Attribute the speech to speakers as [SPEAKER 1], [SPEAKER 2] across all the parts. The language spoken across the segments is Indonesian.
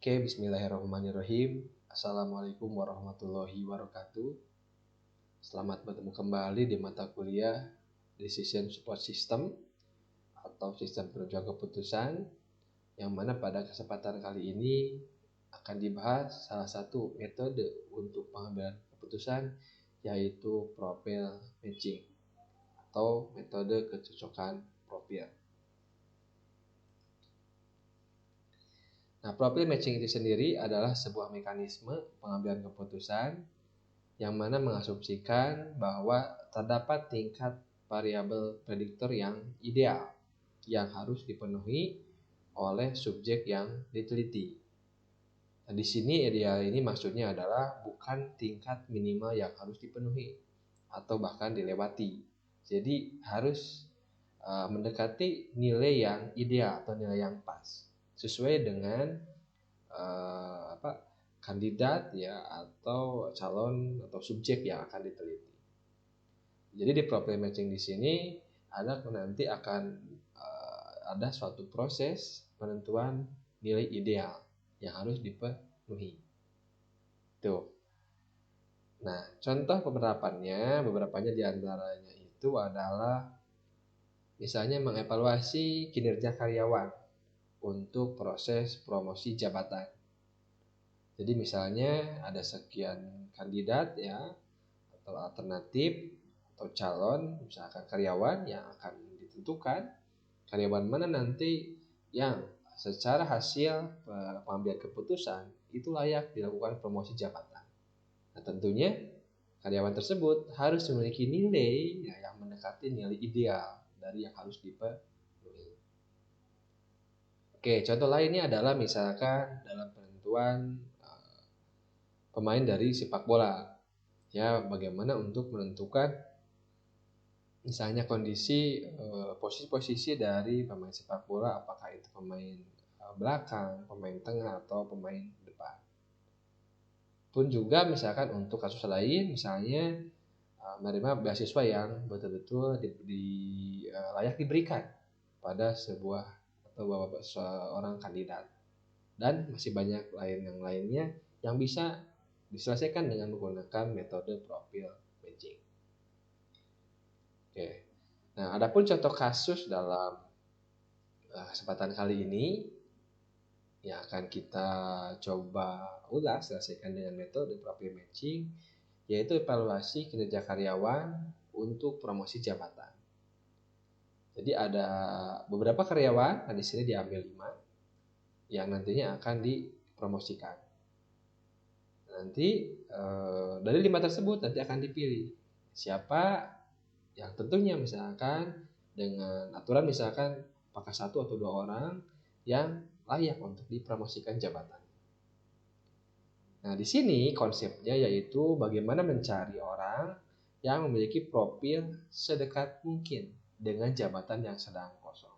[SPEAKER 1] Oke, bismillahirrahmanirrahim. Assalamualaikum warahmatullahi wabarakatuh. Selamat bertemu kembali di mata kuliah Decision Support System atau sistem penunjang keputusan, yang mana pada kesempatan kali ini akan dibahas salah satu metode untuk pengambilan keputusan, yaitu profil matching atau metode kecocokan profil. Nah, profil matching itu sendiri adalah sebuah mekanisme pengambilan keputusan yang mana mengasumsikan bahwa terdapat tingkat variabel prediktor yang ideal yang harus dipenuhi oleh subjek yang diteliti. Nah, di sini ideal ini maksudnya adalah bukan tingkat minimal yang harus dipenuhi atau bahkan dilewati. Jadi harus mendekati nilai yang ideal atau nilai yang pas sesuai dengan kandidat ya atau calon atau subjek yang akan diteliti. Jadi di profil matching di sini nanti akan ada suatu proses penentuan nilai ideal yang harus dipenuhi. Tuh. Nah, contoh beberapanya diantaranya itu adalah misalnya mengevaluasi kinerja karyawan untuk proses promosi jabatan. Jadi misalnya ada sekian kandidat ya atau alternatif atau calon, misalkan karyawan yang akan ditentukan, karyawan mana nanti yang secara hasil pengambilan keputusan itu layak dilakukan promosi jabatan. Nah, tentunya karyawan tersebut harus memiliki nilai yang mendekati nilai ideal dari yang harus dipenuhi. Oke, contoh lainnya adalah misalkan dalam penentuan pemain dari sepak bola. Ya, bagaimana untuk menentukan misalnya kondisi posisi-posisi dari pemain sepak bola, apakah itu pemain belakang, pemain tengah, atau pemain depan. Pun juga misalkan untuk kasus lain, misalnya menerima beasiswa yang betul-betul layak diberikan pada sebuah atau seorang kandidat. Dan masih banyak lainnya yang bisa diselesaikan dengan menggunakan metode profil matching. Oke. Nah, adapun contoh kasus dalam kesempatan kali ini yang akan kita coba ulas selesaikan dengan metode profil matching, yaitu evaluasi kinerja karyawan untuk promosi jabatan. Jadi ada beberapa karyawan, nah di sini diambil 5 yang nantinya akan dipromosikan. Nanti dari 5 tersebut nanti akan dipilih siapa yang tentunya misalkan dengan aturan misalkan apakah 1 atau 2 orang yang layak untuk dipromosikan jabatan. Nah, di sini konsepnya yaitu bagaimana mencari orang yang memiliki profil sedekat mungkin dengan jabatan yang sedang kosong.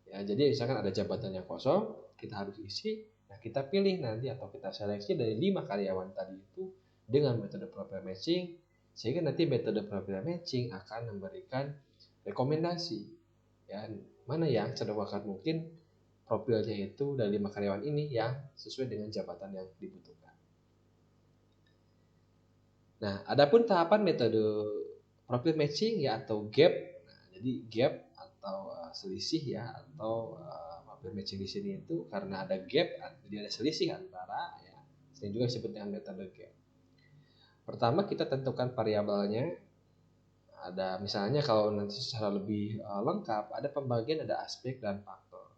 [SPEAKER 1] Ya, jadi misalkan ada jabatan yang kosong, kita harus isi. Nah, kita pilih nanti atau kita seleksi dari 5 karyawan tadi itu dengan metode profil matching, sehingga nanti metode profil matching akan memberikan rekomendasi ya mana yang sedekat mungkin profilnya itu dari 5 karyawan ini yang sesuai dengan jabatan yang dibutuhkan. Nah, adapun tahapan metode profil matching ya atau gap. Nah, jadi gap atau selisih ya atau profil matching di sini itu karena ada gap, jadi ada selisih antara ya. Sering juga disebut dengan metode gap. Pertama kita tentukan variabelnya. Ada misalnya kalau nanti secara lebih lengkap ada pembagian, ada aspek dan faktor.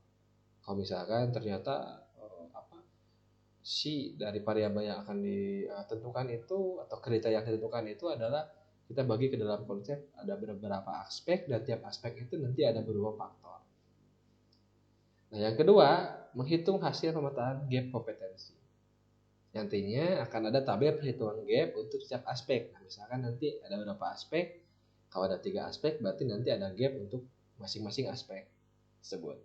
[SPEAKER 1] Kalau misalkan ternyata si dari variabel yang akan ditentukan itu atau kriteria yang ditentukan itu adalah kita bagi ke dalam konsep ada beberapa aspek dan tiap aspek itu nanti ada beberapa faktor. Nah, yang kedua, menghitung hasil pemetaan gap kompetensi. Nantinya akan ada tabel perhitungan gap untuk setiap aspek. Nah, misalkan nanti ada beberapa aspek, kalau ada 3 aspek berarti nanti ada gap untuk masing-masing aspek tersebut.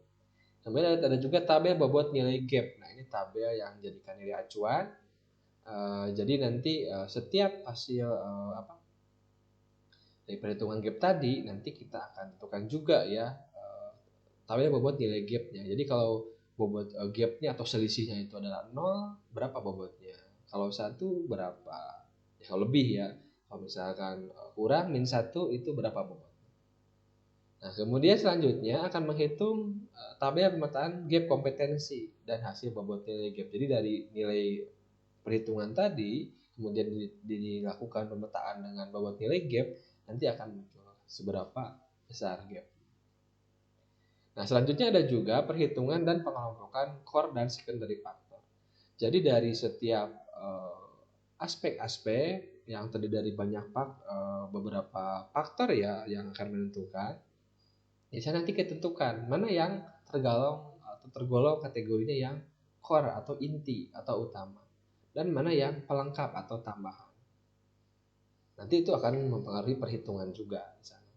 [SPEAKER 1] Kemudian ada juga tabel bobot nilai gap. Nah, ini tabel yang jadikan nilai acuan. Jadi nanti setiap hasil dari perhitungan gap tadi nanti kita akan tentukan juga ya tabel bobot nilai gapnya. Jadi kalau gapnya atau selisihnya itu adalah 0, berapa bobotnya? Kalau 1 berapa? Ya, kalau lebih ya. Kalau misalkan kurang -1 itu berapa bobot? Nah, kemudian selanjutnya akan menghitung tabel pemetaan gap kompetensi dan hasil bobot nilai gap. Jadi dari nilai perhitungan tadi, kemudian dilakukan pemetaan dengan bobot nilai gap, nanti akan muncul seberapa besar gap. Nah, selanjutnya ada juga perhitungan dan pengelompokan core dan secondary factor. Jadi dari setiap aspek-aspek yang terdiri dari banyak beberapa faktor ya yang akan menentukan, bisa nanti ketentukan mana yang tergolong kategorinya yang core atau inti atau utama, dan mana yang pelengkap atau tambahan. Nanti itu akan mempengaruhi perhitungan juga misalnya.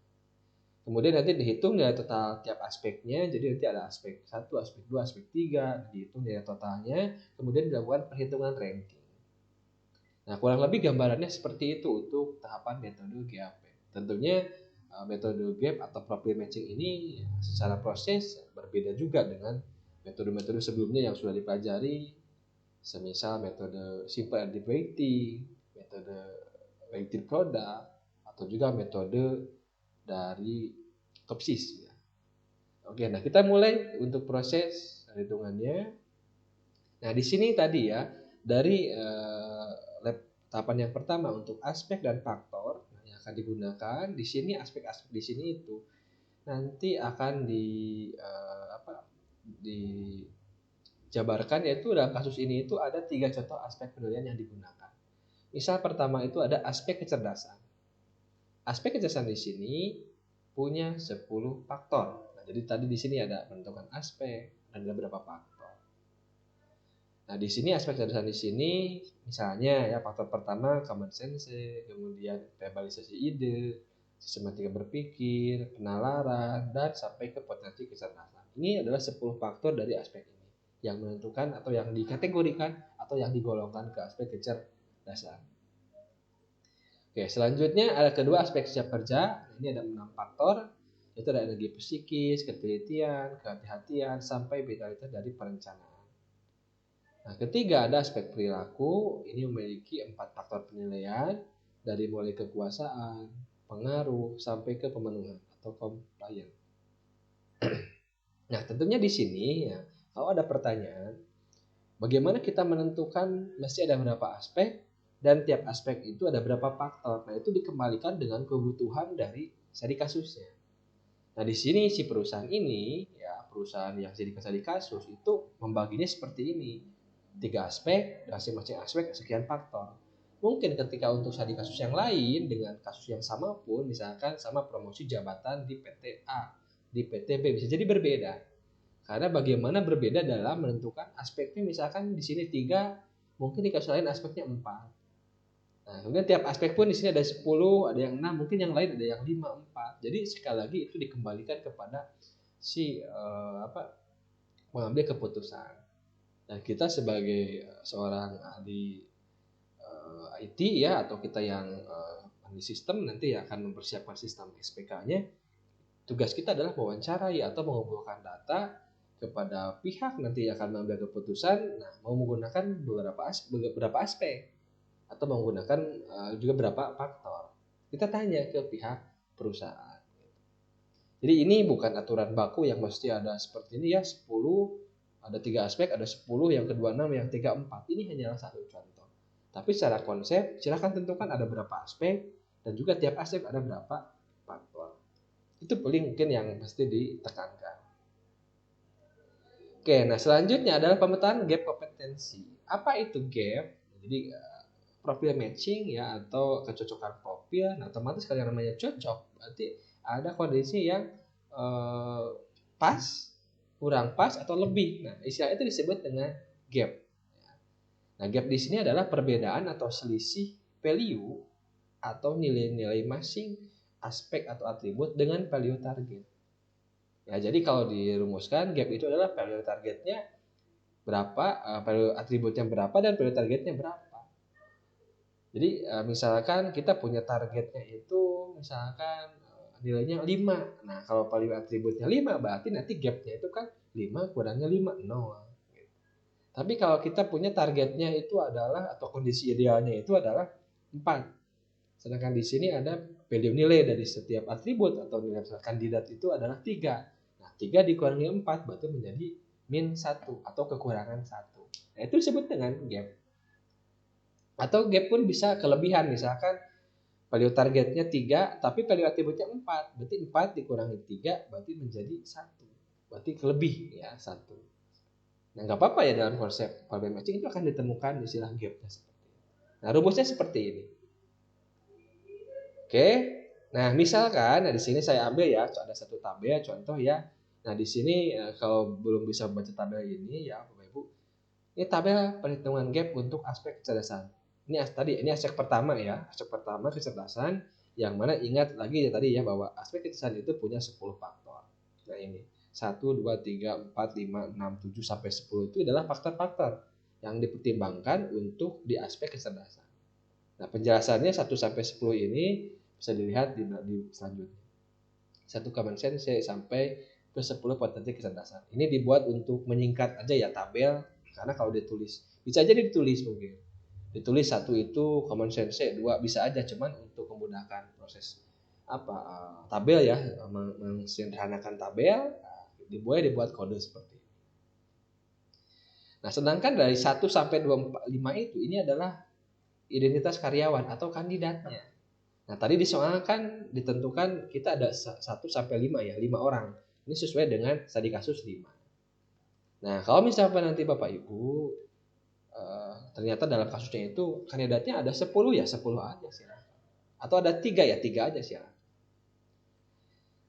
[SPEAKER 1] Kemudian nanti dihitung dari total tiap aspeknya, jadi nanti ada aspek 1, aspek 2, aspek 3, dihitung dari totalnya, kemudian dilakukan perhitungan ranking. Nah, kurang lebih gambarannya seperti itu untuk tahapan metode GAP. Tentunya metode GAP atau problem matching ini secara proses berbeda juga dengan metode-metode sebelumnya yang sudah dipelajari, semisal metode simple additivity, metode weighted product, atau juga metode dari topsis ya. Oke, nah kita mulai untuk proses hitungannya. Nah, di sini tadi ya dari tahapan yang pertama untuk aspek dan faktor yang akan digunakan di sini, aspek-aspek di sini itu nanti akan dijabarkan, yaitu dalam kasus ini itu ada 3 contoh aspek penilaian yang digunakan. Misal pertama itu ada aspek kecerdasan. Aspek kecerdasan di sini punya 10 faktor. Nah, jadi tadi di sini ada menentukan aspek dan ada berapa faktor. Nah, di sini aspek kecerdasan di sini misalnya ya faktor pertama common sense, kemudian verbalisasi ide, sistematika berpikir, penalaran, dan sampai ke potensi kecerdasan. Ini adalah 10 faktor dari aspek ini yang menentukan atau yang dikategorikan atau yang digolongkan ke aspek kecerdasan. Oke, selanjutnya ada kedua aspek siap kerja. Ini ada 6 faktor, yaitu ada energi psikis, ketelitian, kehati-hatian, sampai vitalitas dari perencanaan. Nah, ketiga ada aspek perilaku. Ini memiliki 4 faktor penilaian, dari mulai kekuasaan, pengaruh, sampai ke pemenuhan atau compliance. Nah, tentunya di sini ya, kalau ada pertanyaan, bagaimana kita menentukan mesti ada berapa aspek, dan tiap aspek itu ada berapa faktor. Nah, itu dikembalikan dengan kebutuhan dari studi kasusnya. Nah, di sini si perusahaan ini, ya perusahaan yang jadi studi kasus itu membaginya seperti ini. 3 aspek, dan masing-masing aspek sekian faktor. Mungkin ketika untuk studi kasus yang lain dengan kasus yang sama pun, misalkan sama promosi jabatan di PT A, di PT B, bisa jadi berbeda. Karena bagaimana berbeda dalam menentukan aspeknya, misalkan di sini 3, mungkin di kasus lain aspeknya 4. Nah, kemudian tiap aspek pun di sini ada 10, ada yang 6, mungkin yang lain ada yang 5, 4. Jadi sekali lagi itu dikembalikan kepada si mengambil keputusan. Dan kita sebagai seorang ahli IT ya, atau kita yang ahli sistem nanti ya akan mempersiapkan sistem SPK-nya. Tugas kita adalah mewawancarai atau mengumpulkan data kepada pihak nanti akan mengambil keputusan. Nah, mau menggunakan beberapa aspek atau menggunakan juga berapa faktor. Kita tanya ke pihak perusahaan. Jadi ini bukan aturan baku yang mesti ada seperti ini ya, 10, ada 3 aspek, ada 10, yang kedua 6, yang tiga 4. Ini hanyalah satu contoh. Tapi secara konsep, silakan tentukan ada berapa aspek dan juga tiap aspek ada berapa faktor. Itu paling mungkin yang mesti ditekankan. Oke, nah selanjutnya adalah pemetaan gap kompetensi. Apa itu gap? Jadi profil matching ya, atau kecocokan profil. Nah, otomatis kalau yang namanya cocok berarti ada kondisi yang pas, kurang pas, atau lebih. Nah, istilah itu disebut dengan gap. Nah, gap di sini adalah perbedaan atau selisih value atau nilai-nilai masing aspek atau atribut dengan value target. Ya, jadi kalau dirumuskan gap itu adalah value targetnya berapa, value atributnya berapa, dan value targetnya berapa. Jadi misalkan kita punya targetnya itu misalkan nilainya 5. Nah, kalau value atributnya 5 berarti nanti gapnya itu kan 5 kurangnya 5, 0. Tapi kalau kita punya targetnya itu adalah, atau kondisi idealnya itu adalah 4. Sedangkan di sini ada value nilai dari setiap atribut atau nilai kandidat itu adalah 3. Nah, 3 dikurangi 4 berarti menjadi min 1 atau kekurangan 1. Nah, itu disebut dengan gap. Atau gap pun bisa kelebihan, misalkan value targetnya 3 tapi value atributnya 4. Berarti 4 dikurangi 3 berarti menjadi 1. Berarti lebih ya 1. Nah, nggak apa-apa ya, dalam konsep problem matching itu akan ditemukan istilah gapnya seperti ini. Nah, rumusnya seperti ini. Oke. Nah, misalkan di sini saya ambil ya, ada satu tabel contoh ya. Nah, di sini kalau belum bisa baca tabel ini ya, Bapak Ibu, ini tabel perhitungan gap untuk aspek kecerdasan. Ini aspek pertama ya, aspek pertama kecerdasan, yang mana ingat lagi ya tadi ya bahwa aspek kecerdasan itu punya 10 faktor. Nah, ini 1, 2, 3, 4, 5, 6, 7 sampai 10 itu adalah faktor-faktor yang dipertimbangkan untuk di aspek kecerdasan. Nah, penjelasannya 1 sampai 10 ini bisa dilihat di selanjutnya. 1 common sense sampai ke 10 potensi kecerdasan. Ini dibuat untuk menyingkat aja ya tabel, karena kalau ditulis bisa aja ditulis mungkin. Ditulis 1 itu common sense, 2 bisa aja, cuman untuk memudahkan proses tabel ya, mensederhanakan tabel, dibuat kode seperti ini. Nah, sedangkan dari 1 sampai 25 itu ini adalah identitas karyawan atau kandidatnya. Nah, tadi di soal kan ditentukan kita ada 1 sampai 5 ya, 5 orang. Ini sesuai dengan studi kasus 5. Nah, kalau misalkan nanti Bapak Ibu ternyata dalam kasusnya itu kandidatnya ada 10 ya, 10 aja silakan. Atau ada 3 ya, 3 aja silakan.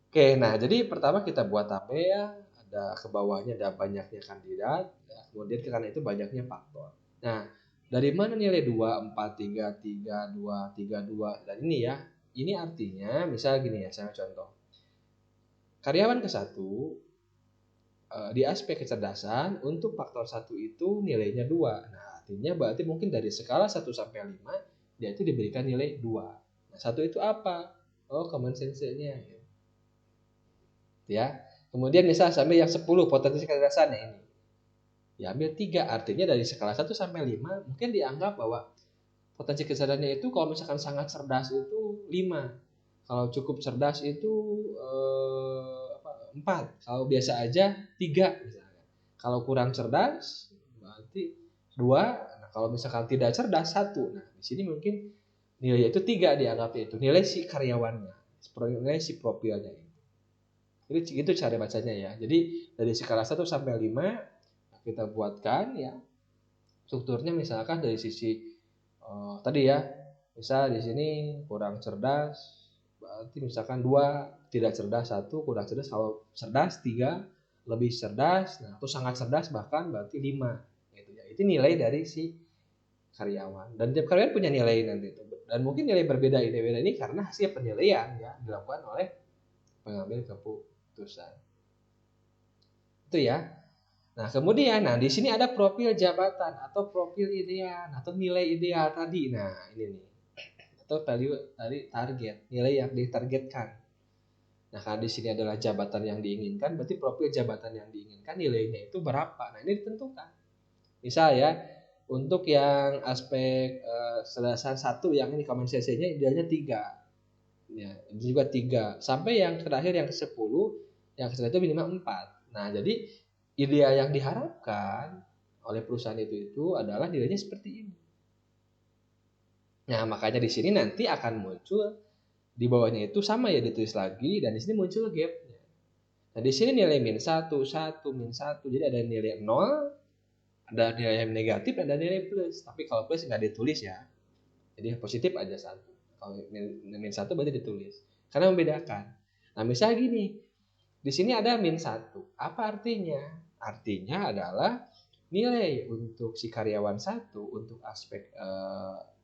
[SPEAKER 1] Oke, nah jadi pertama kita buat tabel, ada ke bawahnya ada banyaknya kandidat, ya, kemudian karena itu banyaknya faktor. Nah, dari mana nilai 2, 4, 3, 3, 2, 3, 2, dan ini ya, ini artinya misal gini ya, saya contoh. Karyawan ke-1 di aspek kecerdasan untuk faktor 1 itu nilainya 2. Nah, artinya berarti mungkin dari skala 1 sampai 5 dia itu diberikan nilai 2. Nah, 1 itu apa? Oh, common sense-nya. Ya. Kemudian misal sampai yang 10 potensi kecerdasan ini. Diambil 3, artinya dari skala 1 sampai 5 mungkin dianggap bahwa potensi kecerdasannya itu kalau misalkan sangat cerdas itu 5. Kalau cukup cerdas itu 4. Kalau biasa aja 3 misalnya. Kalau kurang cerdas berarti 2. Nah, kalau misalkan tidak cerdas 1. Nah, di sini mungkin nilai itu 3 dianggap itu. Nilai si karyawannya, nilai si profilnya itu. Jadi itu cara bacanya ya. Jadi dari skala 1 sampai 5 kita buatkan ya. Strukturnya misalkan dari sisi tadi ya. Misal di sini kurang cerdas berarti misalkan 2, tidak cerdas 1, kurang cerdas, kalau cerdas 3, lebih cerdas, nah atau sangat cerdas bahkan berarti 5 gitu ya. Itu nilai dari si karyawan. Dan tiap karyawan punya nilai nanti itu. Dan mungkin nilai berbeda ini karena hasil penilaian ya dilakukan oleh pengambil keputusan. Itu ya. Nah, kemudian di sini ada profil jabatan atau profil ideal atau nilai ideal tadi. Nah, ini nih. Atau value tadi target, nilai yang ditargetkan. Nah, karena di sini adalah jabatan yang diinginkan, berarti profil jabatan yang diinginkan nilainya itu berapa. Nah, ini ditentukan. Misal ya, untuk yang aspek kecerdasan 1 yang ini common sense-nya idealnya 3. Ya, ini juga 3. Sampai yang terakhir yang ke-10 yang kecerdasan itu minimal 4. Nah, jadi ideal yang diharapkan oleh perusahaan itu adalah nilainya seperti ini. Nah, makanya di sini nanti akan muncul di bawahnya itu sama ya ditulis lagi, dan di sini muncul gapnya. Nah, di sini nilai min 1, 1, min 1. Jadi ada nilai 0, ada nilai yang negatif, ada nilai plus. Tapi kalau plus nggak ditulis ya. Jadi positif aja 1. Kalau min 1 berarti ditulis. Karena membedakan. Nah, misalnya gini. Di sini ada min 1. Apa artinya? Artinya adalah nilai untuk si karyawan 1 untuk aspek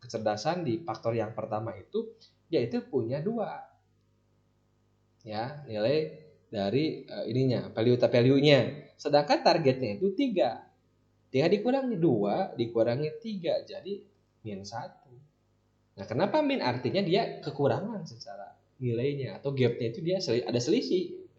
[SPEAKER 1] kecerdasan di faktor yang pertama itu yaitu punya 2. Ya, nilai dari ininya, value-nya. Sedangkan targetnya itu 3. 3 dikurangi 2 dikurangi 3 jadi min 1. Nah, kenapa min? Artinya dia kekurangan secara nilainya atau gapnya itu dia ada selisih.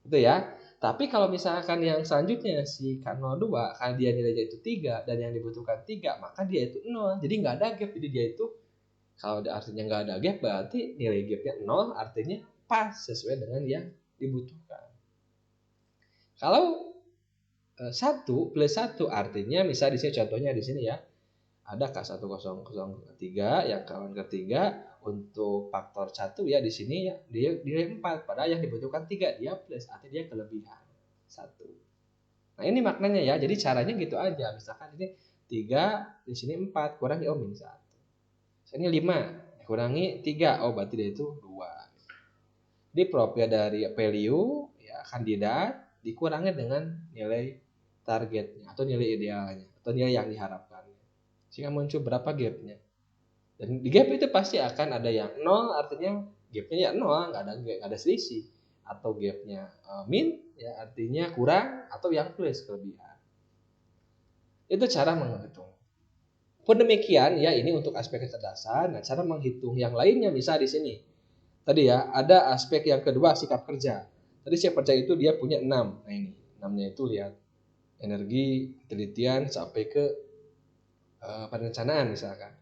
[SPEAKER 1] Itu ya. Tapi kalau misalkan yang selanjutnya si K02 karena dia nilainya itu 3 dan yang dibutuhkan 3, maka dia itu 0. Jadi nggak ada gap. Jadi dia itu kalau artinya nggak ada gap berarti nilai gapnya 0, artinya pas sesuai dengan yang dibutuhkan. Kalau 1 plus 1 artinya misal di sini contohnya di sini ya. Ada K1003 yang kawan ketiga untuk faktor 1 ya di sini ya dia nilai 4 padahal yang dibutuhkan 3 dia plus artinya dia kelebihan 1. Nah, ini maknanya ya. Jadi caranya gitu aja. Misalkan ini 3 di sini 4 kurangi min 1. Ini 5 kurangi 3 berarti dia itu 2. Jadi propnya dari value ya kandidat dikurangi dengan nilai targetnya atau nilai idealnya atau nilai yang diharapkan. Sehingga muncul berapa gapnya. Dan di gap itu pasti akan ada yang 0 artinya gapnya ya 0, nggak ada selisih. Atau gapnya min ya artinya kurang atau yang plus kelebihan. Itu cara menghitung. Pun demikian ya ini untuk aspek kecerdasan. Nah, cara menghitung yang lainnya bisa di sini. Tadi ya ada aspek yang kedua sikap kerja. Tadi sikap kerja itu dia punya 6. Nah ini 6-nya itu lihat energi, ketelitian sampai ke perencanaan misalkan.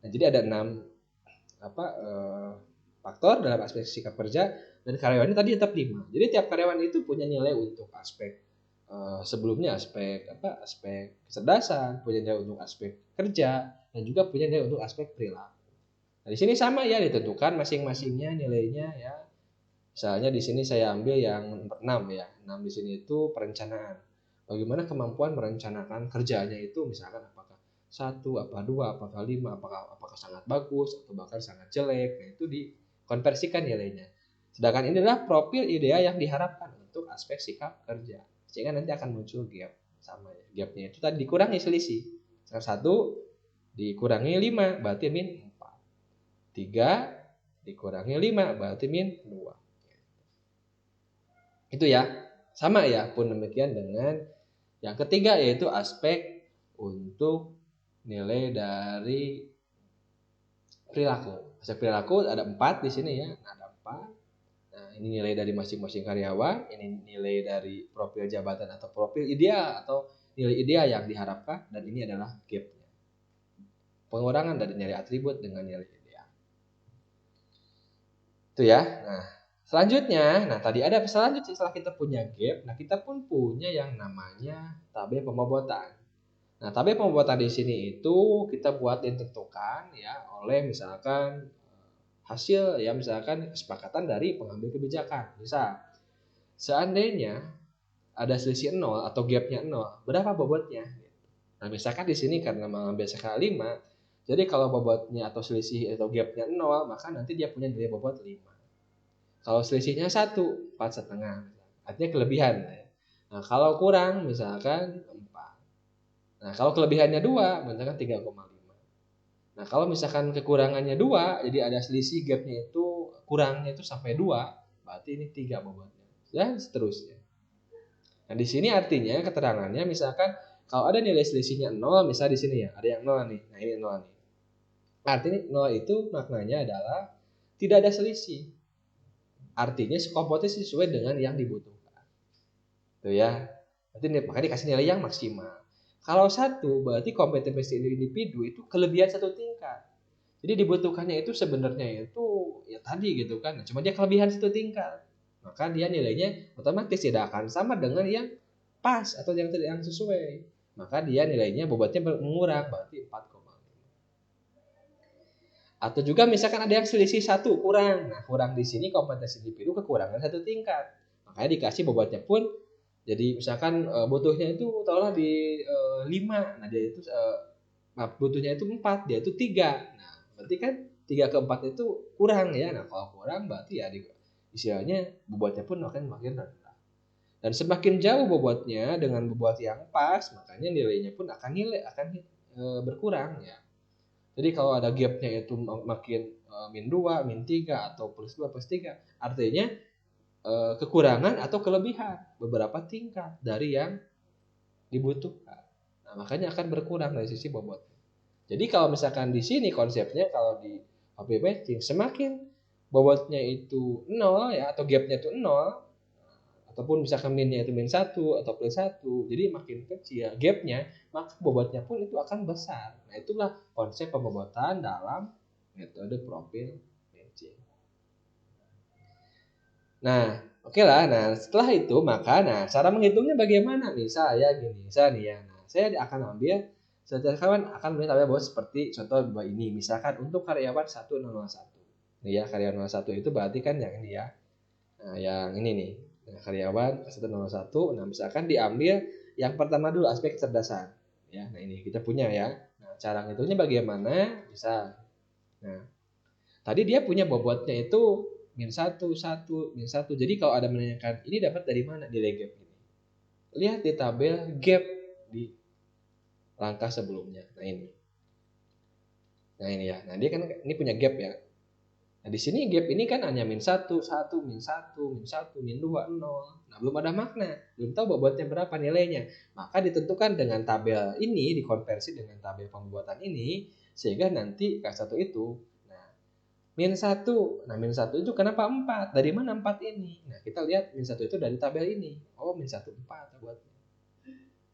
[SPEAKER 1] Nah, jadi ada 6 faktor dalam aspek sikap kerja dan karyawannya tadi tetap 5. Jadi tiap karyawan itu punya nilai untuk aspek sebelumnya aspek kecerdasan, punya nilai untuk aspek kerja dan juga punya nilai untuk aspek perilaku. Nah, di sini sama ya ditentukan masing-masingnya nilainya ya. Misalnya di sini saya ambil yang 6 ya. 6 di sini itu perencanaan. Bagaimana kemampuan merencanakan kerjanya itu misalkan apakah 1, apa 2, apakah 5, apakah sangat bagus atau bahkan sangat jelek. Nah, itu dikonversikan nilainya. Sedangkan ini adalah profil ideal yang diharapkan untuk aspek sikap kerja. Sehingga nanti akan muncul gap sama ya. Gapnya itu tadi dikurangi selisih. 1 dikurangi 5 berarti min 4. 3 dikurangi 5 berarti min 2. Itu ya. Sama ya pun demikian dengan yang ketiga yaitu aspek untuk nilai dari perilaku. Aspek perilaku ada 4 di sini ya. Ada 4. Nah, ini nilai dari masing-masing karyawan, ini nilai dari profil jabatan atau profil ideal atau nilai ideal yang diharapkan dan ini adalah gapnya. Pengurangan dari nilai atribut dengan nilai ideal. Itu ya. Nah, selanjutnya, tadi ada selanjutnya setelah kita punya gap, nah kita pun punya yang namanya tabel pembobotan. Nah, tabel pembobotan di sini itu kita buat ditentukan ya oleh misalkan hasil ya misalkan kesepakatan dari pengambil kebijakan. Misal, seandainya ada selisih 0 atau gapnya 0, berapa bobotnya? Nah, misalkan di sini karena mengambil skala 5, jadi kalau bobotnya atau selisih atau gapnya 0, maka nanti dia punya nilai bobot 5. Kalau selisihnya 1, 4,5. Artinya kelebihan. Nah, kalau kurang misalkan 4. Nah, kalau kelebihannya 2, misalkan 3,5. Nah, kalau misalkan kekurangannya 2, jadi ada selisih gapnya itu kurangnya itu sampai 2, berarti ini 3 bobotnya. Dan seterusnya. Nah, di sini artinya keterangannya misalkan kalau ada nilai selisihnya 0, misal di sini ya, ada yang 0 nih. Nah, ini 0 nih. Artinya 0 itu maknanya adalah tidak ada selisih. Artinya komposisi sesuai dengan yang dibutuhkan. Tuh ya. Berarti makanya dikasih nilai yang maksimal. Kalau 1 berarti kompetensi individu itu kelebihan 1 tingkat. Jadi dibutuhkannya itu sebenarnya itu ya tadi gitu kan. Cuma dia kelebihan 1 tingkat. Maka dia nilainya otomatis tidak akan sama dengan yang pas atau yang sesuai. Maka dia nilainya bobotnya mengurang berarti 4,5. Atau juga misalkan ada yang selisih 1 kurang. Nah, kurang di sini kompetensi individu kekurangan 1 tingkat. Makanya dikasih bobotnya pun jadi misalkan butuhnya itu taruhlah di 5. Nah, dia itu butuhnya itu 4, dia itu 3. Nah, berarti kan 3 ke 4 itu kurang ya. Nah, kalau kurang berarti ya istilahnya bobotnya pun makin rendah. Dan semakin jauh bobotnya dengan bobot yang pas, makanya nilainya pun akan berkurang ya. Jadi kalau ada gapnya itu makin min 2, min 3 atau plus 2, plus 3, artinya kekurangan atau kelebihan beberapa tingkat dari yang dibutuhkan. Nah, makanya akan berkurang dari sisi bobot. Jadi kalau misalkan di sini konsepnya kalau di HB matching semakin bobotnya itu 0 ya atau gapnya itu 0 ataupun misalkan minnya itu min 1 atau plus 1, jadi makin kecil gapnya, maka bobotnya pun itu akan besar. Nah itulah konsep pembobotan dalam metode profil matching. Nah oke lah, nah setelah itu maka cara menghitungnya bagaimana nih, saya gini, saya nih ya, saya akan ambil, setiap kawan akan melihat tabel bawah seperti contoh bawah ini, misalkan untuk karyawan 1001 nih ya, karyawan 01 itu berarti kan yang ini ya. Nah, yang ini nih, karyawan 101. Nah, misalkan diambil yang pertama dulu aspek kecerdasan. Ya, nah ini kita punya ya. Nah, cara ngitungnya bagaimana? Bisa. Nah, tadi dia punya bobotnya itu min 1, 1, min 1. Jadi kalau ada menanyakan ini dapat dari mana nilai gap ini? Lihat di tabel gap di langkah sebelumnya. Nah ini. Nah ini ya. Nah dia kan ini punya gap ya. Nah, di sini gap ini kan hanya min 1, 1, min 1, min 1, min 2, 0. Nah, belum ada makna. Belum tahu bobotnya berapa nilainya. Maka ditentukan dengan tabel ini, dikonversi dengan tabel pembuatan ini, sehingga nanti K1 itu, nah, min 1. Nah, min 1 itu kenapa 4? Dari mana 4 ini? Nah, kita lihat min 1 itu dari tabel ini. Oh, min 1, 4 bobotnya.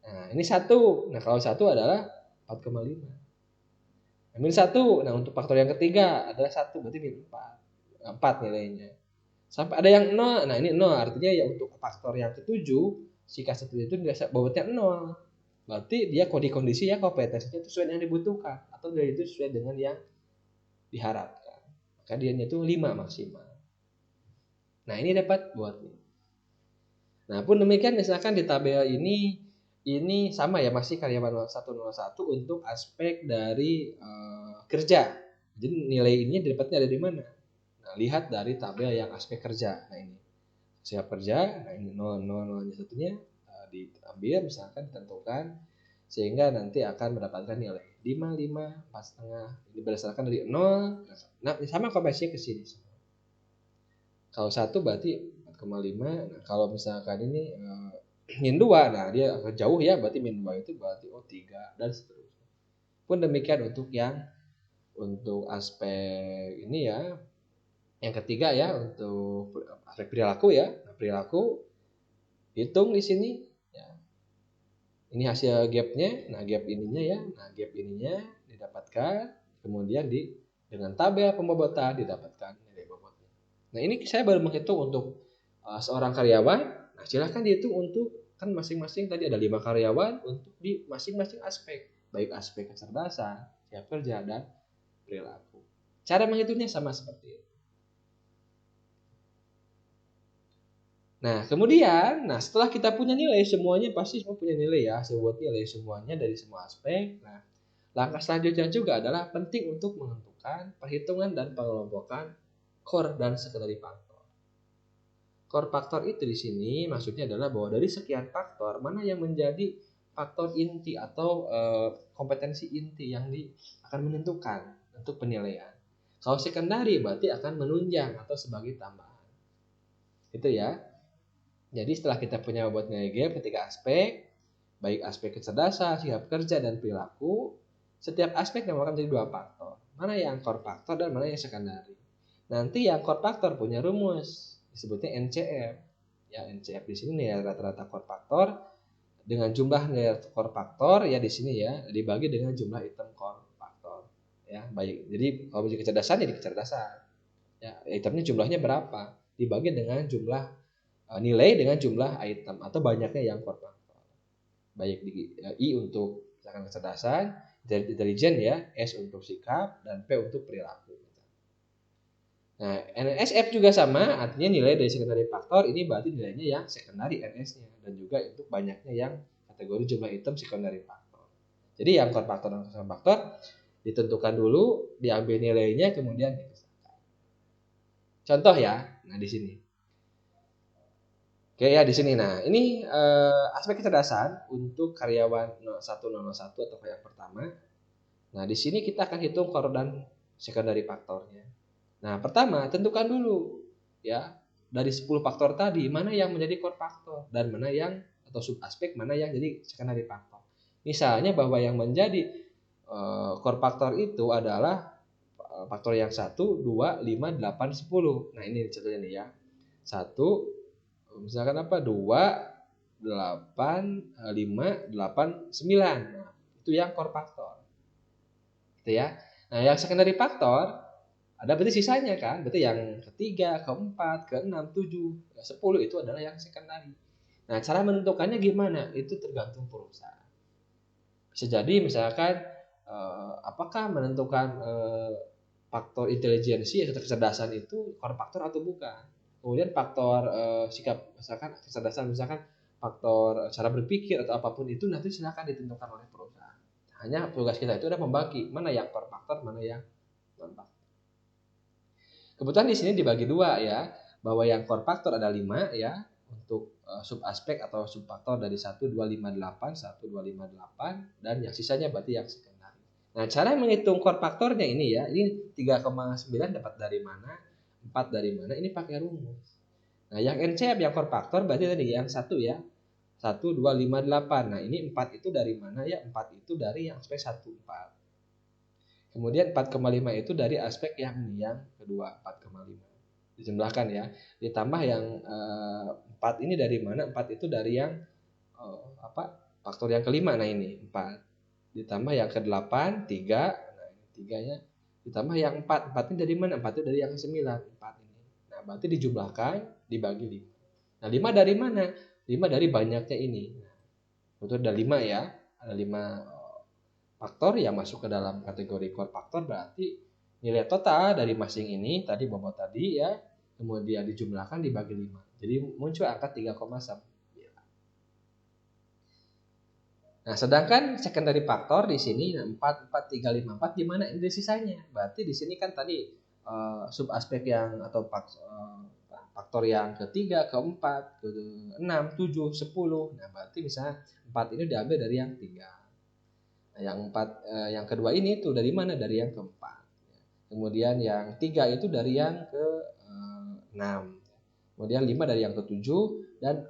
[SPEAKER 1] Nah, ini 1. Nah, kalau 1 adalah 4,5. Min 1. Nah, untuk faktor yang ketiga adalah 1, berarti min 4. 4 nilainya. Sampai ada yang 0. Nah, ini 0 artinya ya untuk faktor yang ketujuh si K1 itu bobotnya 0. Berarti dia kondisi ya kompetensinya itu sesuai yang dibutuhkan atau dari itu sesuai dengan yang diharapkan. Maka dia itu 5 maksimal. Nah, ini dapat buat nih. Nah, pun demikian misalkan di tabel ini sama ya, masih karyawan 101 untuk aspek dari kerja. Jadi nilai ini dapatnya dari mana? Nah, lihat dari tabel yang aspek kerja. Nah, ini siap kerja. Nah, ini 0 satunya diambil, misalkan ditentukan, sehingga nanti akan mendapatkan nilai 5, 5, 4,5. Ini berdasarkan dari 0. Nah, sama konversinya ke sini. Kalau 1 berarti 4,5. Nah, kalau misalkan ini min 2, nah dia agak jauh ya, berarti min 2 itu berarti 3 dan seterusnya. Pun demikian untuk aspek ini ya. Yang ketiga ya, untuk aspek perilaku ya. Nah, perilaku hitung di sini ya. Ini hasil gapnya. Nah, gap ininya ya. Nah, gap ininya didapatkan, kemudian dengan tabel pembobotan didapatkan nilai bobotnya. Nah, ini saya baru menghitung untuk seorang karyawan. Nah, silahkan dihitung untuk kan masing-masing tadi ada 5 karyawan untuk di masing-masing aspek, baik aspek kecerdasan, siap kerja, dan perilaku. Cara menghitungnya sama seperti itu. Nah, kemudian, setelah kita punya nilai semuanya, pasti semua punya nilai ya, sebuah nilai semuanya dari semua aspek. Nah, langkah selanjutnya juga adalah penting untuk menentukan perhitungan dan pengelompokan core dan secondary faktor. Core faktor itu di sini maksudnya adalah bahwa dari sekian faktor mana yang menjadi faktor inti atau kompetensi inti yang akan menentukan untuk penilaian. Kalau secondary berarti akan menunjang atau sebagai tambahan. Itu ya. Jadi setelah kita punya bobot nilai gap ketiga aspek, baik aspek kecerdasan, sikap kerja, dan perilaku, setiap aspek merupakan menjadi 2 faktor. Mana yang core faktor dan mana yang secondary. Nanti yang core faktor punya rumus, disebutnya NCF. Ya, NCF di sini nih rata-rata core faktor dengan jumlah nilai core faktor ya di sini ya dibagi dengan jumlah item core faktor. Ya, baik. Jadi kalau kecerdasan ya di kecerdasan. Ya, itemnya jumlahnya berapa? Dibagi dengan jumlah nilai dengan jumlah item atau banyaknya yang core faktor. Baik di I untuk misalkan kecerdasan, intelijen ya, S untuk sikap, dan P untuk perilaku. Nah, NSF juga sama, artinya nilai dari secondary faktor ini berarti nilainya yang secondary NS-nya dan juga untuk banyaknya yang kategori jumlah item secondary faktor. Jadi yang core faktor dan secondary faktor ditentukan dulu, diambil nilainya kemudian dipisahkan. Contoh ya, nah di sini. Oke ya di sini. Nah ini aspek kecerdasan untuk karyawan 101 atau yang pertama. Nah di sini kita akan hitung core dan secondary faktornya. Nah pertama tentukan dulu ya dari 10 faktor tadi mana yang menjadi core faktor dan mana yang atau sub aspek mana yang jadi secondary faktor. Misalnya bahwa yang menjadi core faktor itu adalah faktor yang 1, 2, 5, 8, 10. Nah ini contohnya nih ya. 1, Misalkan apa? 2, 8, 5, 8, 9. Nah, itu yang core faktor. Gitu ya. Nah, yang secondary faktor ada berarti sisanya kan? Berarti yang ketiga, keempat, keenam, 7, 10 itu adalah yang secondary. Nah, cara menentukannya gimana? Itu tergantung perusahaan. Bisa jadi misalkan apakah menentukan faktor intelijensi atau kecerdasan itu core faktor atau bukan. Kemudian faktor sikap, misalkan kecerdasan, misalkan faktor cara berpikir atau apapun itu nanti silakan ditentukan oleh perusahaan. Hanya tugas kita itu adalah membagi mana yang core faktor, mana yang non faktor. Kebetulan di sini dibagi dua ya, bahwa yang core faktor ada 5 ya, untuk sub aspek atau sub faktor dari 1, 2, 5, 8, 1, 2, 5, 8, dan yang sisanya berarti yang secondary. Nah, cara menghitung core faktornya ini ya, ini 3,9 dapat dari mana, 4 dari mana, ini pakai rumus. Nah, yang NCF yang core faktor berarti tadi yang 1 ya, 1, 2, 5, 8. Nah, ini 4 itu dari mana ya? 4 itu dari yang aspek 1, 4. Kemudian 4,5 itu dari aspek yang ini, yang kedua 4,5. Dijumlahkan ya. Ditambah yang 4 ini dari mana? 4 itu dari yang faktor yang kelima. Nah, ini 4. Ditambah yang ke-8, 3. Nah, ini 3-nya. Ditambah yang 4. 4 ini dari mana? 4 itu dari yang ke-9, 4 ini. Nah, berarti dijumlahkan dibagi 5. Nah, 5 dari mana? 5 dari banyaknya ini. Nah, itu ada 5 ya. Ada 5 faktor yang masuk ke dalam kategori core faktor, berarti nilai total dari masing ini tadi bobot tadi ya, kemudian dijumlahkan dibagi 5. Jadi muncul angka 3,9. Nah, sedangkan secondary faktor di sini 4, 4, 3, 5, 4 gimana ini sisanya? Berarti di sini kan tadi sub aspek yang atau faktor yang ketiga, keempat, ke-6, 7, 10. Nah, berarti misalnya 4 ini diambil dari yang 3. Yang 4, yang kedua ini tuh dari mana? Dari yang keempat. Kemudian yang 3 itu dari yang ke-6. Kemudian 5 dari yang ke-7 dan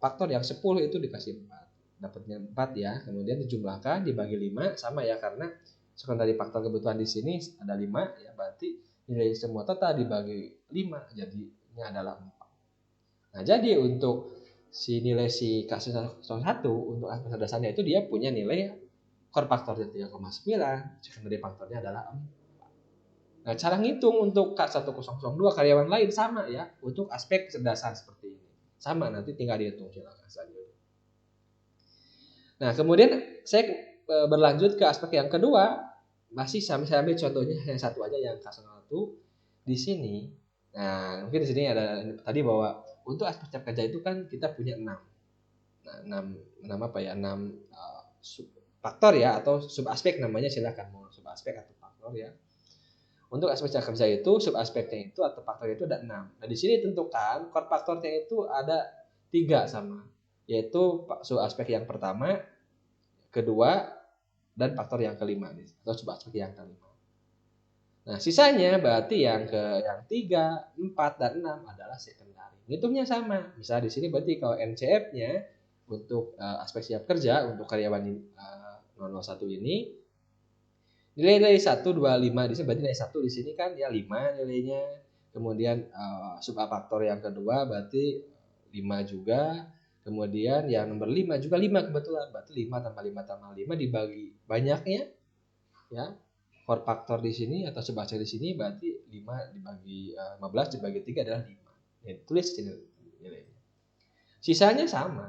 [SPEAKER 1] faktor yang 10 itu dikasih 4. Dapatnya 4 ya. Kemudian dijumlahkan dibagi 5 sama ya, karena sekundari faktor kebutuhan di sini ada 5 ya, berarti nilai semua total dibagi 5 jadinya adalah 4. Nah, jadi untuk nilai si kasus 1 untuk aspek dasarnya itu dia punya nilai core faktornya 3,9, secondary faktornya adalah 4. Nah, cara ngitung untuk K1002 karyawan lain sama ya, untuk aspek kecerdasan seperti ini. Sama, nanti tinggal dihitung silakan saja. Nah, kemudian saya berlanjut ke aspek yang kedua, masih saya ambil contohnya yang satu aja, yang K01 di sini. Nah, mungkin di sini ada tadi bahwa untuk aspek jam kerja itu kan kita punya 6. Nah, 6 apa ya? 6 faktor ya, atau sub aspek namanya, silakan mau sub aspek atau faktor ya. Untuk aspek cara kerja itu sub aspeknya itu atau faktornya itu ada 6. Nah, di sini tentukan core faktornya itu ada 3 sama, yaitu sub aspek yang pertama, kedua, dan faktor yang kelima atau sub aspek yang kelima. Nah, sisanya berarti yang 3, 4, dan 6 adalah secondary. Hitungnya sama. Misalnya di sini berarti kalau NCF-nya untuk aspek siap kerja untuk karyawan 001 ini nilai 1, 2, 5 di sini berarti nilai 1 di sini kan ya 5 nilainya. Kemudian sub faktor yang kedua berarti 5 juga. Kemudian yang nomor 5 juga 5 kebetulan. Berarti 5 tambah 5 tambah 5 dibagi banyaknya ya. Core faktor di sini atau sub aspek di sini berarti 5 dibagi 15 dibagi 3 adalah 5. Ya, tulis sini nilainya. Sisanya sama.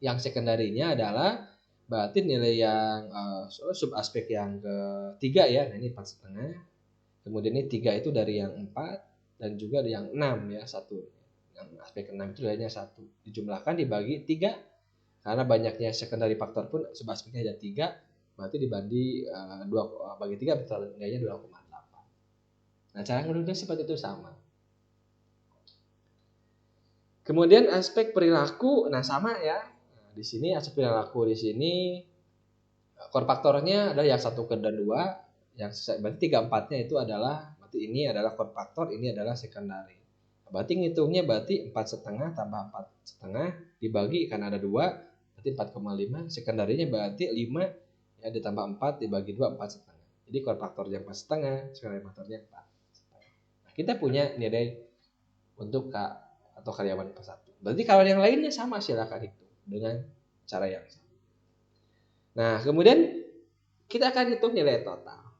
[SPEAKER 1] Yang sekundarinya adalah berarti nilai yang sub aspek yang ketiga ya. Nah, ini 4,5. Kemudian ini 3 itu dari yang 4 dan juga dari yang 6 ya, 1. Yang aspek 6 itu nilainya 1. Dijumlahkan dibagi 3 karena banyaknya sekundari faktor pun sub aspeknya ada 3, berarti dibagi 2 bagi 3 betul nilainya 2,8. Nah, cara menurutnya seperti itu sama. Kemudian aspek perilaku, nah sama ya. Nah, di sini aspek perilaku di sini core faktornya adalah yang 1 dan 2, yang berarti 3 4-nya itu adalah berarti ini adalah core faktor, ini adalah secondary. Berarti ngitungnya berarti 4,5 tambah 4,5 dibagi karena ada 2 berarti 4,5, secondary-nya berarti 5 ya ditambah 4 dibagi 2 4,5. Jadi core faktornya 4,5, secondary faktornya 4,5. Nah, kita punya nilai untuk K atau karyawan Berarti kalau yang lainnya sama, silakan hitung dengan cara yang sama. Nah, kemudian kita akan hitung nilai total.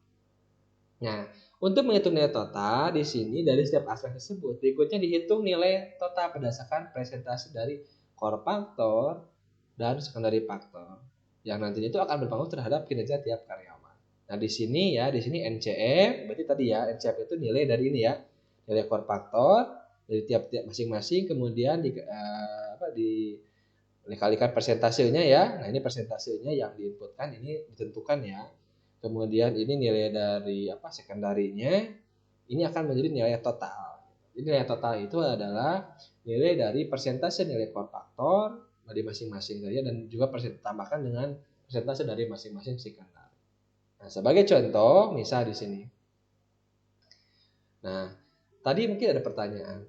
[SPEAKER 1] Nah, untuk menghitung nilai total di sini dari setiap aspek tersebut, berikutnya dihitung nilai total berdasarkan presentasi dari core faktor dan secondary faktor yang nantinya itu akan berpengaruh terhadap kinerja tiap karyawan. Nah, di sini NCF, berarti tadi ya, NCF itu nilai dari ini ya, nilai core faktor dari tiap-tiap masing-masing, kemudian dikalikan persentasenya ya. Nah, ini persentasenya yang diinputkan ini ditentukan ya. Kemudian ini nilai dari sekundarinya, ini akan menjadi nilai total. Jadi nilai total itu adalah nilai dari persentase nilai core faktor dari masing-masing karya dan juga tambahkan dengan persentase dari masing-masing sekundari. Nah, sebagai contoh, misal di sini. Nah, tadi mungkin ada pertanyaan.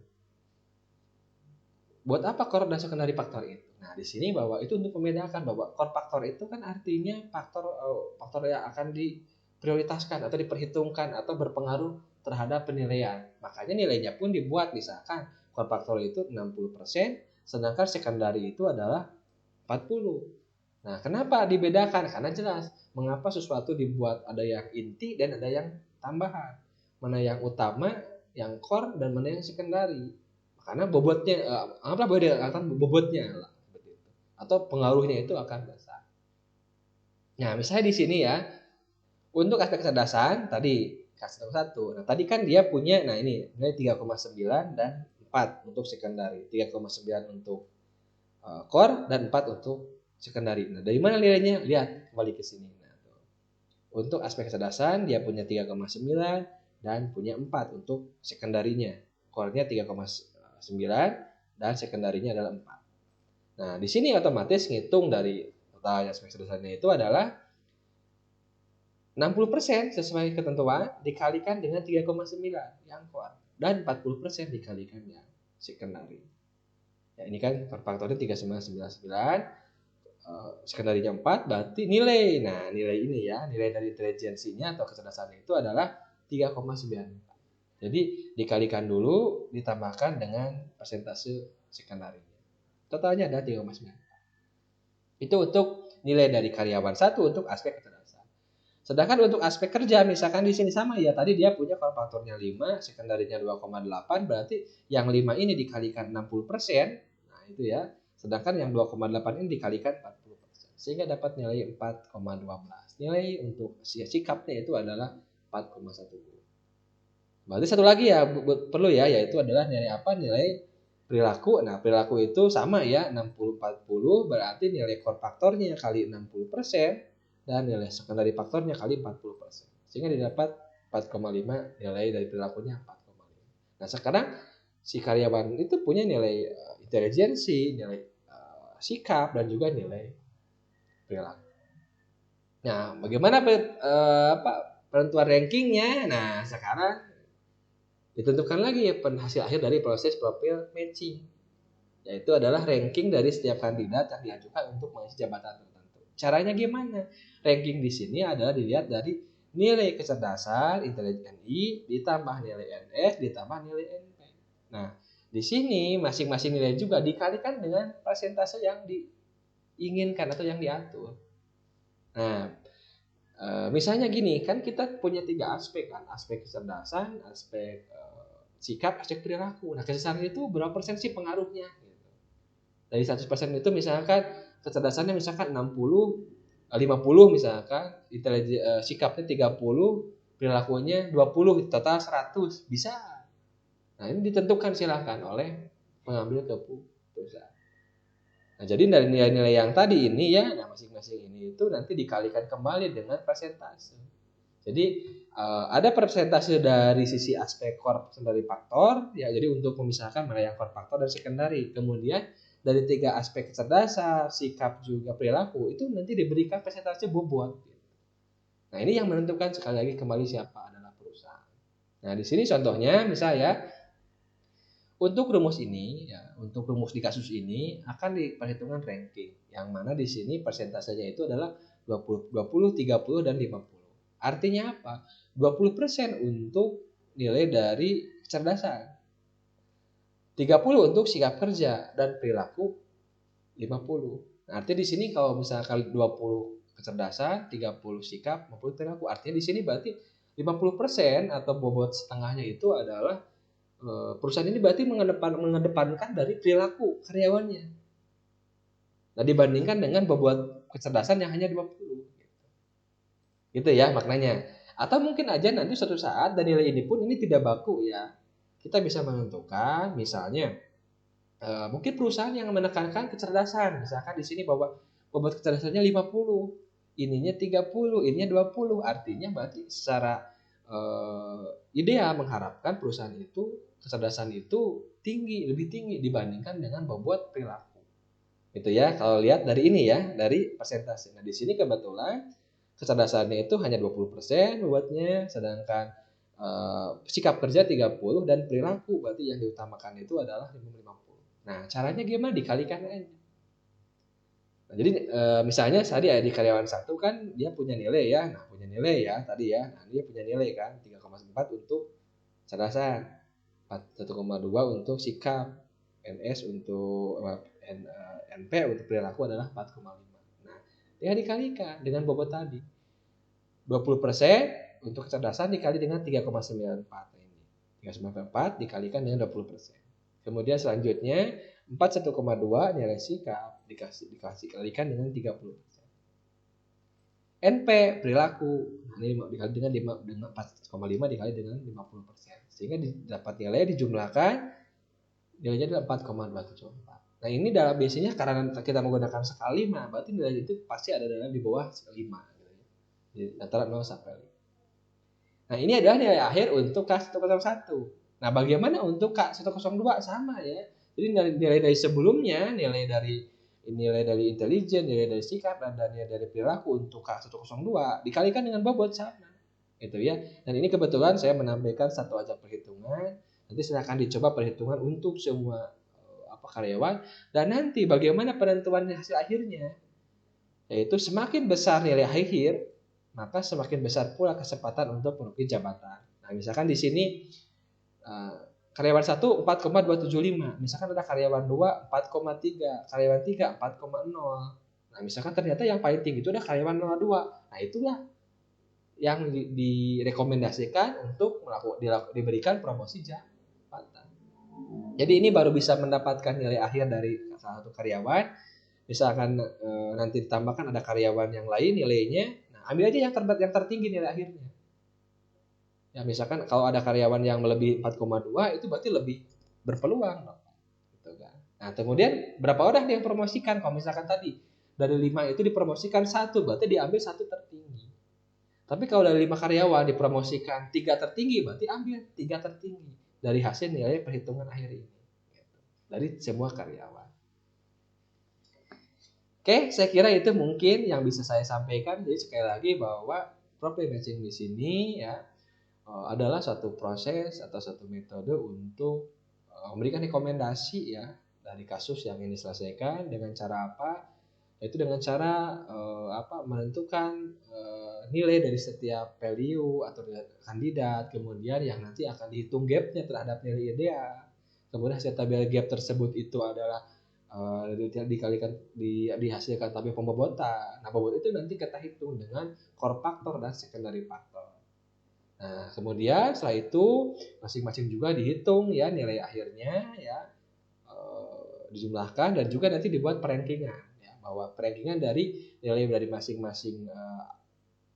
[SPEAKER 1] Buat apa core dan secondary faktor itu? Nah, di sini bahwa itu untuk membedakan bahwa core faktor itu kan artinya faktor yang akan diprioritaskan atau diperhitungkan atau berpengaruh terhadap penilaian. Makanya nilainya pun dibuat, misalkan core faktor itu 60%, sedangkan secondary itu adalah 40. Nah, kenapa dibedakan? Karena jelas mengapa sesuatu dibuat ada yang inti dan ada yang tambahan. Mana yang utama, yang core, dan mana yang secondary. Karena bobotnya, bobotnya lah, seperti itu. Atau pengaruhnya itu akan besar. Nah, misalnya di sini ya, untuk aspek kecerdasan tadi kasih tahu 1. Nah, tadi kan dia punya, nah ini nilai 3,9 dan 4 untuk secondary, 3,9 untuk core dan 4 untuk secondary. Nah, dari mana nilainya? Lihat kembali ke sini. Nah, untuk aspek kecerdasan dia punya 3,9 dan punya 4 untuk secondary-nya. Core-nya 3,9 dan secondary-nya adalah 4. Nah, di sini otomatis ngitung dari total aspek kecerdasannya itu adalah 60% sesuai ketentuan dikalikan dengan 3,9 yang core dan 40% dikalikan yang secondary. Ya, ini kan faktornya 3,999, sekundarinya 4, berarti nilai. Nah, nilai ini ya, nilai dari intelijensinya atau kecerdasannya itu adalah 3,9. Jadi dikalikan dulu ditambahkan dengan persentase sekundarinya. Totalnya ada 3,9. Itu untuk nilai dari karyawan 1 untuk aspek kecerdasan. Sedangkan untuk aspek kerja, misalkan di sini sama ya, tadi dia punya core faktornya 5, sekundarinya 2,8, berarti yang 5 ini dikalikan 60%, nah itu ya. Sedangkan yang 2,8 ini dikalikan 40%, sehingga dapat nilai 4,12. Nilai untuk sikapnya itu adalah 4,10. Berarti satu lagi ya perlu ya, yaitu adalah nilai apa? Nilai perilaku. Nah, perilaku itu sama ya, 60-40, berarti nilai core faktornya kali 60% dan nilai secondary faktornya kali 40%. Sehingga didapat 4,5, nilai dari perilakunya 4,5. Nah, sekarang si karyawan itu punya nilai intelijensi, nilai sikap, dan juga nilai perilaku. Nah, bagaimana penentuan rankingnya? Nah, sekarang ditentukan lagi ya hasil akhir dari proses profil matching, yaitu adalah ranking dari setiap kandidat yang diajukan untuk mengisi jabatan tertentu. Caranya gimana? Ranking di sini adalah dilihat dari nilai kecerdasan intelijen I ditambah nilai NS ditambah nilai NP. Nah, di sini masing-masing nilai juga dikalikan dengan persentase yang diinginkan atau yang diatur. Nah, misalnya gini, kan kita punya 3 aspek kan, aspek kecerdasan, aspek sikap, aspek perilaku. Nah, kecerdasan itu berapa persen sih pengaruhnya? Gitu. Dari 100% itu misalkan kecerdasannya misalkan 60, 50 misalkan, sikapnya 30, perilakunya 20, total 100, bisa. Nah, ini ditentukan silahkan oleh pengambil keputusan. Nah, jadi dari nilai-nilai yang tadi ini ya, nah masing-masing ini itu nanti dikalikan kembali dengan persentase. Jadi ada persentase dari sisi aspek core secondary faktor ya, jadi untuk memisahkan mana yang core faktor dan secondary. Kemudian dari 3 aspek kecerdasan, sikap, juga perilaku itu nanti diberikan persentase bobot. Nah, ini yang menentukan sekali lagi kembali siapa adalah perusahaan. Nah, di sini contohnya misalnya untuk rumus ini ya, untuk rumus di kasus ini akan diperhitungkan ranking, yang mana di sini persentasenya itu adalah 20, 20, 30 dan 50. Artinya apa? 20% untuk nilai dari kecerdasan. 30 untuk sikap kerja dan perilaku 50. Nah, artinya di sini kalau misalkan 20 kecerdasan, 30 sikap, 50 perilaku. Artinya di sini berarti 50% atau bobot setengahnya itu adalah perusahaan ini berarti mengedepankan dari perilaku karyawannya. Nah, dibandingkan dengan bobot kecerdasan yang hanya 20. Gitu ya maknanya. Atau mungkin aja nanti suatu saat dan nilai ini pun ini tidak baku ya. Kita bisa menentukan misalnya mungkin perusahaan yang menekankan kecerdasan. Misalkan di sini bahwa bobot kecerdasannya 50, ininya 30, ininya 20. Artinya berarti secara ideal mengharapkan perusahaan itu kecerdasan itu lebih tinggi dibandingkan dengan bobot perilaku. Gitu ya. Kalau lihat dari ini ya, dari persentase. Nah, di sini kebetulan kecerdasannya itu hanya 20% bobotnya, sedangkan sikap kerja 30 dan perilaku berarti yang diutamakan itu adalah 50. Nah, caranya gimana? Dikalikan aja. Nah, jadi misalnya tadi di karyawan satu kan dia punya nilai ya. Nah, punya nilai ya tadi ya. Nah, dia punya nilai kan 3,4 untuk kecerdasan, 1,2 untuk sikap, NS untuk NP untuk perilaku adalah 4,5. Nah, tinggal dikalikan dengan bobot tadi. 20% untuk kecerdasan dikali dengan 3,94 ini. 3,94 dikalikan dengan 20%. Kemudian selanjutnya 1,2 nilai sikap dikasih kalikan dengan 30%. NP perilaku ini dikali dengan 4,5 dikali dengan 50%. Sehingga dapat nilai dijumlahkan nilainya adalah 4,274. Nah, ini dalam biasanya karena kita menggunakan skala 5, berarti nilai itu pasti ada dalam di bawah skala 5 gitu ya. Di antara 0 sampai 5. Nah, ini adalah nilai akhir untuk K101. Nah, bagaimana untuk K102? Sama ya. Jadi nilai dari sebelumnya, nilai dari intelijen, nilai dari sikap, dan nilai dari perilaku untuk K102 dikalikan dengan bobot sama. Gitu ya. Dan ini kebetulan saya menampilkan satu aja perhitungan. Nanti silakan dicoba perhitungan untuk semua karyawan, dan nanti bagaimana penentuan hasil akhirnya. Yaitu semakin besar nilai akhir, maka semakin besar pula kesempatan untuk menduduki jabatan. Nah, misalkan di sini karyawan 1 4,275, misalkan ada karyawan 2 4,3, karyawan 3 4,0. Nah, misalkan ternyata yang paling tinggi itu ada karyawan 02. Nah, itulah yang direkomendasikan untuk diberikan promosi jabatan. Jadi ini baru bisa mendapatkan nilai akhir dari salah satu karyawan. Misalkan nanti ditambahkan ada karyawan yang lain nilainya, nah ambil aja yang tertinggi nilai akhirnya. Ya misalkan kalau ada karyawan yang melebihi 4,2 itu berarti lebih berpeluang, gitu kan. Nah kemudian berapa orang yang promosikan? Kalau misalkan tadi dari 5 itu dipromosikan 1, berarti diambil 1 tertinggi. Tapi kalau dari 5 karyawan dipromosikan 3 tertinggi, berarti ambil 3 tertinggi dari hasil nilai perhitungan akhir ini. Dari semua karyawan. Oke, saya kira itu mungkin yang bisa saya sampaikan. Jadi sekali lagi bahwa profile matching di sini ya adalah satu proses atau satu metode untuk memberikan rekomendasi ya dari kasus yang ingin diselesaikan dengan cara apa? Yaitu dengan cara menentukan nilai dari setiap value atau kandidat, kemudian yang nanti akan dihitung gapnya terhadap nilai ideal. Kemudian hasil tabel gap tersebut itu adalah dikalikan dihasilkan tabel pembobotan. Nah, bobot itu nanti kita hitung dengan core factor dan secondary factor. Nah, kemudian setelah itu masing-masing juga dihitung ya nilai akhirnya ya dijumlahkan dan juga nanti dibuat perankingan ya, bahwa perankingan dari nilai dari masing-masing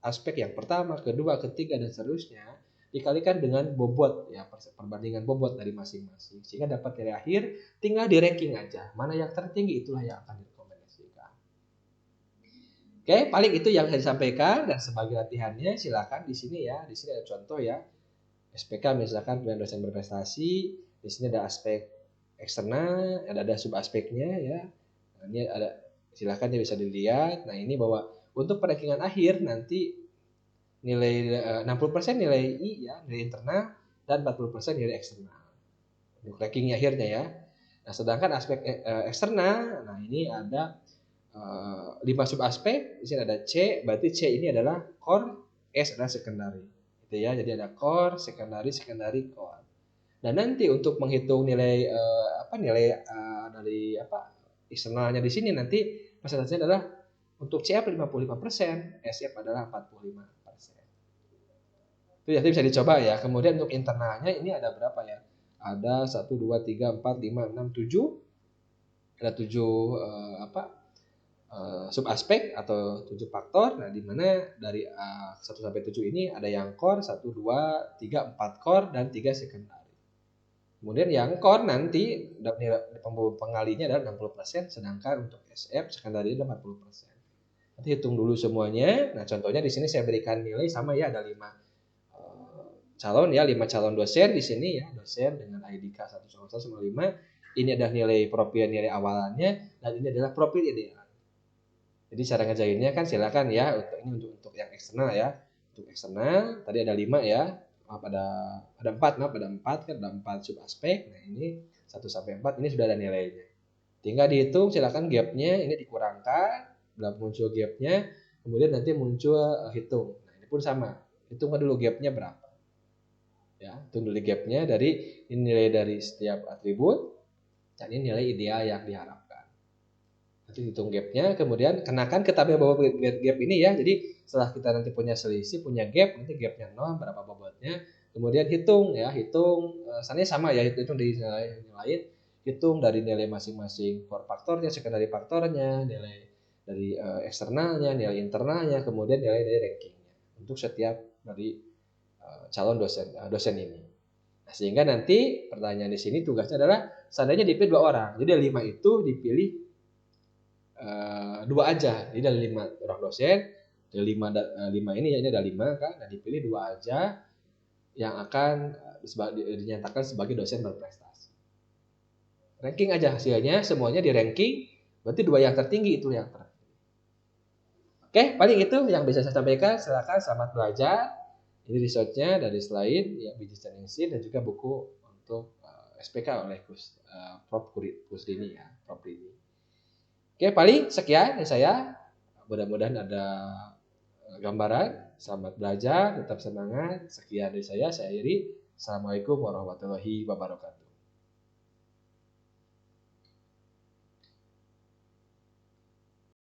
[SPEAKER 1] aspek yang pertama, kedua, ketiga dan seterusnya dikalikan dengan bobot ya, perbandingan bobot dari masing-masing sehingga dapat nilai akhir. Tinggal di ranking aja mana yang tertinggi, itulah yang akan direkomendasikan. Oke, paling itu yang saya sampaikan, dan sebagai latihannya silakan di sini ya, di sini ada contoh ya SPK misalkan pilihan dosen berprestasi. Di sini ada aspek eksternal, ada sub aspeknya ya. Nah, ini ada, silakan ya bisa dilihat. Nah, ini bahwa untuk perankingan akhir nanti nilai 60% nilai I ya, nilai internal, dan 40% nilai eksternal. Untuk rankingnya akhirnya ya. Nah, sedangkan aspek eksternal, nah ini ada 5 sub aspek. Di sini ada C, berarti C ini adalah core, S adalah secondary. Gitu ya. Jadi ada core, secondary, core. Dan nanti untuk menghitung nilai dari eksternalnya di sini nanti persentasenya adalah untuk CF 55%, SF adalah 45%. Itu jadi bisa dicoba ya. Kemudian untuk internalnya ini ada berapa ya? Ada 1 2 3 4 5 6 7. Ada 7 sub aspek atau 7 faktor. Nah, di mana dari 1 sampai 7 ini ada yang core 1 2 3 4 core dan 3 secondary. Kemudian yang core nanti pengalinya adalah 60%, sedangkan untuk SF secondary adalah 40%. Nanti hitung dulu semuanya. Nah, contohnya di sini saya berikan nilai sama ya, ada 5 calon ya, 5 calon dosen di sini ya, dosen dengan IDK 1,1,5. Ini adalah nilai profil nilai awalannya dan ini adalah profil ideal. Jadi cara ngerjainnya kan silakan ya, untuk yang eksternal ya. Untuk eksternal tadi ada 5 ya. Ada 4 kan ada 4 sub aspek. Nah, ini 1 sampai 4 ini sudah ada nilainya. Tinggal dihitung, silakan gapnya ini dikurangkan, belum muncul gapnya, kemudian nanti muncul hitung. Nah, ini pun sama. Hitungkan dulu gapnya berapa. Ya, hitung dulu gapnya dari ini nilai dari setiap atribut dan ini nilai ideal yang diharapkan. Nanti hitung gapnya, kemudian kenakan ke tabel bawah gap ini ya. Jadi setelah kita nanti punya selisih, punya gap, nanti gapnya 0, berapa bobotnya. Kemudian hitung ya, sebenarnya sama ya, hitung di nilai lain, hitung dari nilai masing-masing core faktornya, secondary faktornya, nilai dari eksternalnya, nilai internalnya, kemudian nilai dari rankingnya untuk setiap dari calon dosen ini. Nah, sehingga nanti pertanyaan di sini tugasnya adalah seandainya dipilih 2 orang. Jadi dari 5 itu dipilih 2 aja. Jadi dari 5 orang dosen, dari 5 ini ya, ini ada 5 kan, dan dipilih 2 aja yang akan dinyatakan sebagai dosen berprestasi. Ranking aja hasilnya, semuanya di ranking, berarti 2 yang tertinggi itu yang terpilih. Oke, paling itu yang bisa saya sampaikan. Silakan, selamat belajar. Ini research-nya dari slide ya, Business Tendency dan juga buku untuk SPK oleh Prof. Kusdini ya, Prof. Dini. Oke, paling sekian dari saya. Mudah-mudahan ada gambaran. Selamat belajar, tetap semangat. Sekian dari saya Iri. Assalamualaikum warahmatullahi wabarakatuh.